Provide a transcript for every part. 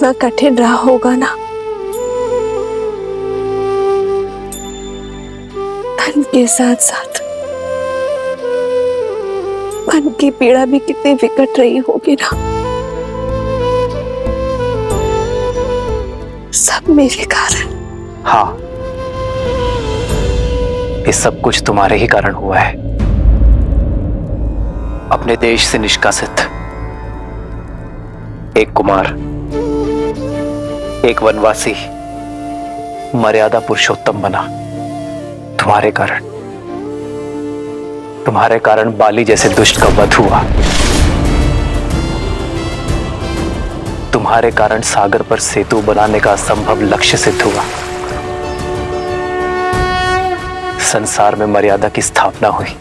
कितना कठिन रहा होगा ना। धन के साथ साथ मन की पीड़ा भी कितनी विकट रही होगी ना। सब मेरे कारण। हाँ, ये सब कुछ तुम्हारे ही कारण हुआ है। अपने देश से निष्कासित एक कुमार, एक वनवासी मर्यादा पुरुषोत्तम बना तुम्हारे कारण। तुम्हारे कारण बाली जैसे दुष्ट का वध हुआ। तुम्हारे कारण सागर पर सेतु बनाने का असंभव लक्ष्य सिद्ध हुआ। संसार में मर्यादा की स्थापना हुई,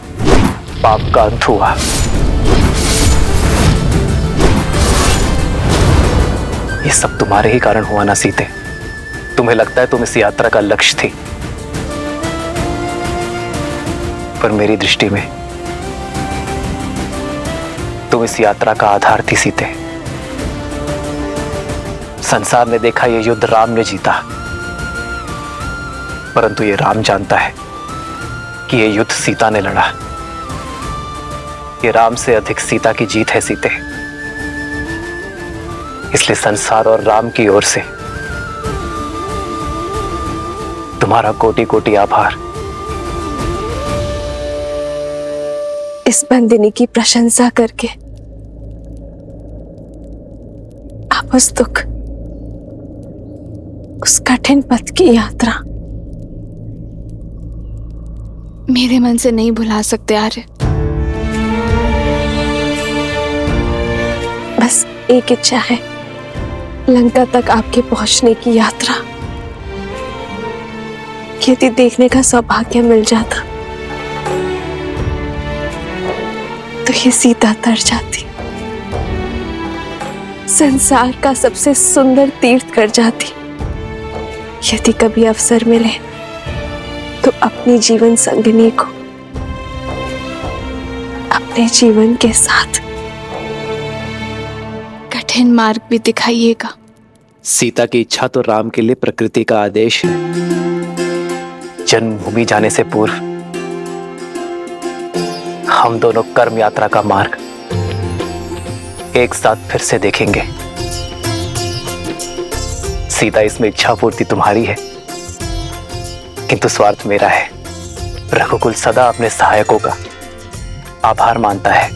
पाप का अंत हुआ। ये सब तुम्हारे ही कारण हुआ ना सीते। तुम्हें लगता है तुम इस यात्रा का लक्ष्य थी, पर मेरी दृष्टि में तुम इस यात्रा का आधार थी सीते। संसार ने देखा ये युद्ध राम ने जीता, परंतु ये राम जानता है कि ये युद्ध सीता ने लड़ा। ये राम से अधिक सीता की जीत है सीते। इसलिए संसार और राम की ओर से तुम्हारा कोटि कोटि आभार। इस बंदिनी की प्रशंसा करके आप उस दुख, उस कठिन पथ की यात्रा मेरे मन से नहीं भुला सकते आर्य। बस एक इच्छा है, लंका तक आपके पहुंचने की यात्रा यदि देखने का सौभाग्य मिल जाता तो ये सीता तर जाती, संसार का सबसे सुंदर तीर्थ कर जाती। यदि कभी अवसर मिले तो अपनी जीवन संगिनी को अपने जीवन के साथ कठिन मार्ग भी दिखाइएगा। सीता की इच्छा तो राम के लिए प्रकृति का आदेश है। जन्मभूमि जाने से पूर्व हम दोनों कर्म यात्रा का मार्ग एक साथ फिर से देखेंगे। सीता, इसमें इच्छा पूर्ति तुम्हारी है, किंतु स्वार्थ मेरा है। रघुकुल सदा अपने सहायकों का आभार मानता है।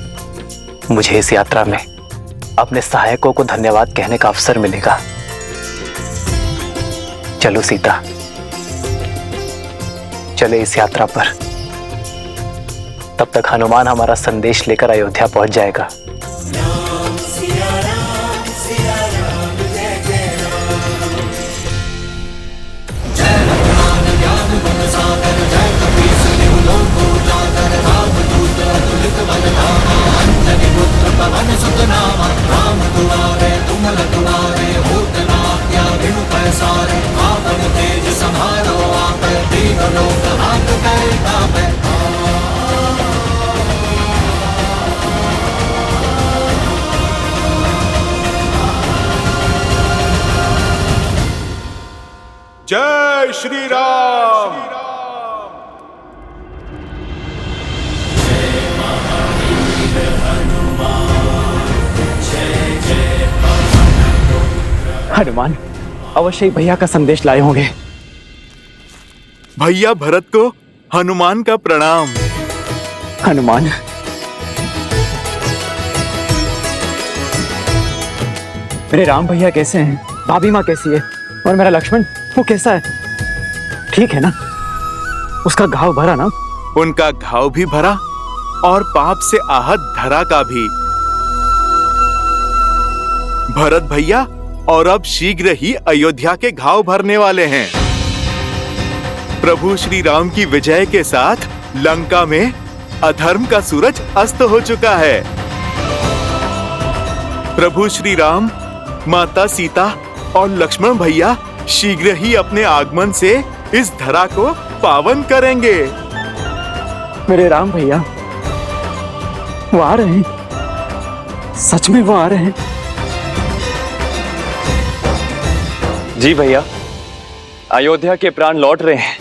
मुझे इस यात्रा में अपने सहायकों को धन्यवाद कहने का अवसर मिलेगा। चलो सीता, चले इस यात्रा पर। तब तक हनुमान हमारा संदेश लेकर अयोध्या पहुंच जाएगा। जय श्री राम। हनुमान अवश्य ही भैया का संदेश लाए होंगे। भैया भरत को हनुमान का प्रणाम। हनुमान, मेरे राम भैया कैसे हैं? भाभी माँ कैसी है? और मेरा लक्ष्मण, वो कैसा है? ठीक है ना? उसका घाव भरा ना? उनका घाव भी भरा और पाप से आहत धरा का भी। भरत भैया और अब शीघ्र ही अयोध्या के घाव भरने वाले हैं। प्रभु श्री राम की विजय के साथ लंका में अधर्म का सूरज अस्त हो चुका है। प्रभु श्री राम, माता सीता और लक्ष्मण भैया शीघ्र ही अपने आगमन से इस धरा को पावन करेंगे। मेरे राम भैया वो आ रहे हैं, सच में वो आ रहे हैं। जी भैया, अयोध्या के प्राण लौट रहे हैं।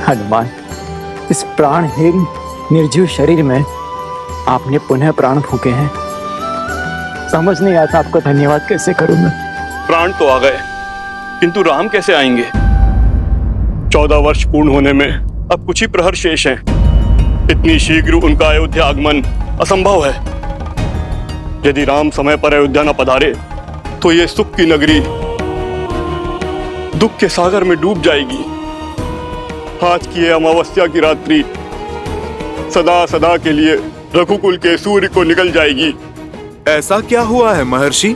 हनुमान, इस प्राणहीन निर्जीव शरीर में आपने पुनः प्राण फूके हैं। समझ नहीं आता आपको धन्यवाद कैसे करूं मैं। प्राण तो आ गए, किंतु राम कैसे आएंगे? 14 वर्ष पूर्ण होने में अब कुछ ही प्रहर शेष हैं। इतनी शीघ्र उनका अयोध्या आगमन असंभव है। यदि राम समय पर अयोध्या न पधारे तो ये सुख की नगरी दुख के सागर में डूब जाएगी। आज की ये अमावस्या की रात्रि सदा सदा के लिए रघुकुल के सूर्य को निकल जाएगी। ऐसा क्या हुआ है महर्षि?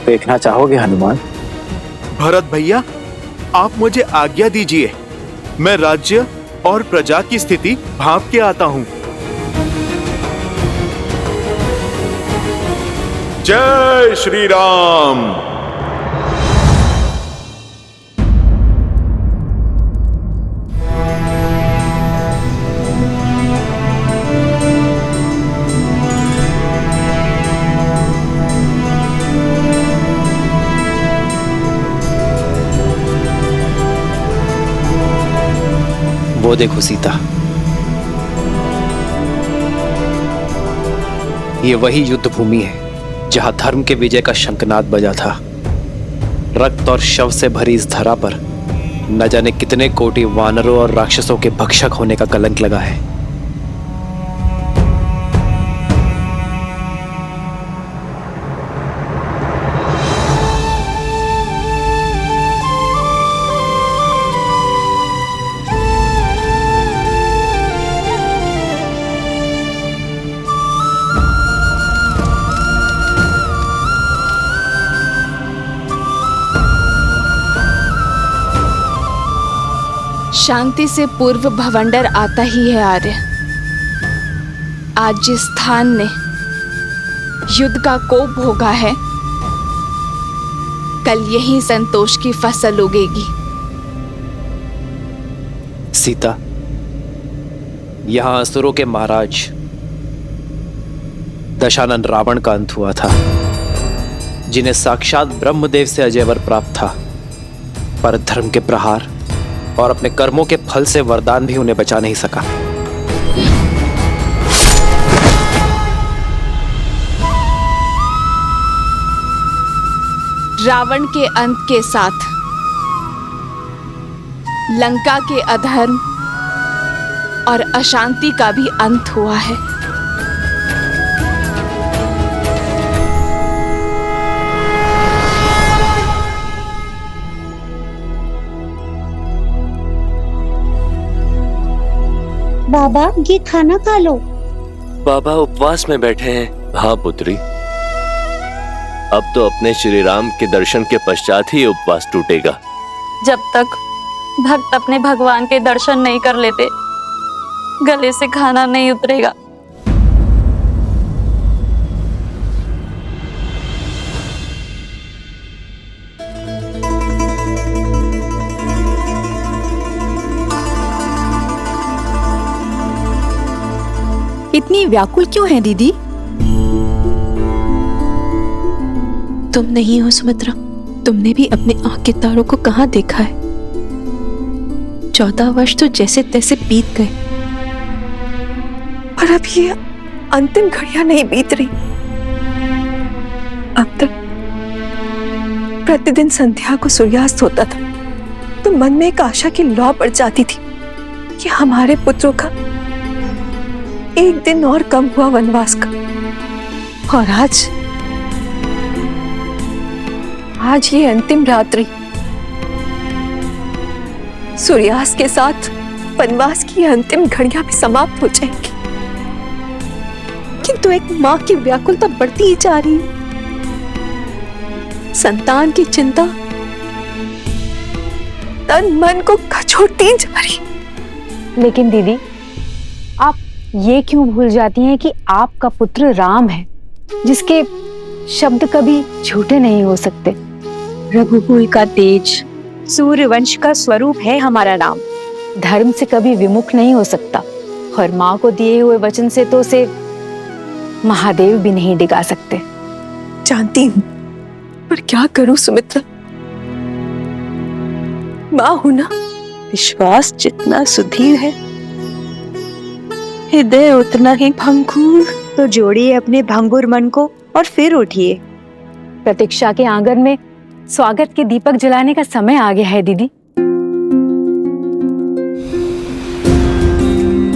देखना चाहोगे हनुमान? भरत भैया, आप मुझे आज्ञा दीजिए, मैं राज्य और प्रजा की स्थिति भांप के आता हूं। जय श्री राम। वो देखो सीता, ये वही युद्ध भूमि है जहां धर्म के विजय का शंखनाद बजा था। रक्त और शव से भरी इस धरा पर न जाने कितने कोटि वानरों और राक्षसों के भक्षक होने का कलंक लगा है। शांति से पूर्व भवंडर आता ही है आर्य। आज जिस स्थान ने युद्ध का कोप भोगा है, कल यही संतोष की फसल उगेगी। सीता, यहां असुरों के महाराज दशानन रावण का अंत हुआ था, जिन्हें साक्षात ब्रह्मदेव से अजय वर प्राप्त था, पर धर्म के प्रहार और अपने कर्मों के फल से वरदान भी उन्हें बचा नहीं सका। रावण के अंत के साथ लंका के अधर्म और अशांति का भी अंत हुआ है। बाबा, ये खाना खा लो। बाबा उपवास में बैठे हैं। हाँ पुत्री, अब तो अपने श्री राम के दर्शन के पश्चात ही उपवास टूटेगा। जब तक भक्त अपने भगवान के दर्शन नहीं कर लेते, गले से खाना नहीं उतरेगा। इतनी व्याकुल क्यों है दीदी? तुम नहीं हो सुमित्रा, तुमने भी अपने आंख के तारों को कहां देखा है? 14 वर्ष तो जैसे तैसे बीत गए, पर अब ये अंतिम घड़ियां नहीं बीत रही। अब तक प्रतिदिन संध्या को सूर्यास्त होता था तो मन में एक आशा की लौ पड़ जाती थी कि हमारे पुत्रों का एक दिन और कम हुआ वनवास का। और आज ये अंतिम रात्रि, सूर्यास्त के साथ वनवास की अंतिम घड़ियां भी समाप्त हो जाएंगी, किंतु एक मां की व्याकुलता बढ़ती ही जा रही है। संतान की चिंता तन मन को कचोटती जा रही। लेकिन दीदी, आप ये क्यों भूल जाती हैं कि आपका पुत्र राम है, जिसके शब्द कभी झूठे नहीं हो सकते। रघुकुल का तेज, सूर्यवंश का स्वरूप है हमारा राम। धर्म से कभी विमुख नहीं हो सकता, और माँ को दिए हुए वचन से तो उसे महादेव भी नहीं डिगा सकते। जानती हूँ, पर क्या करूं सुमित्रा, माँ हूं ना। विश्वास जितना सुधीर है, हृदय उतना ही भंगुर। तो जोड़िए अपने भंगुर मन को और फिर उठिए। प्रतीक्षा के आंगन में स्वागत के दीपक जलाने का समय आ गया है दीदी।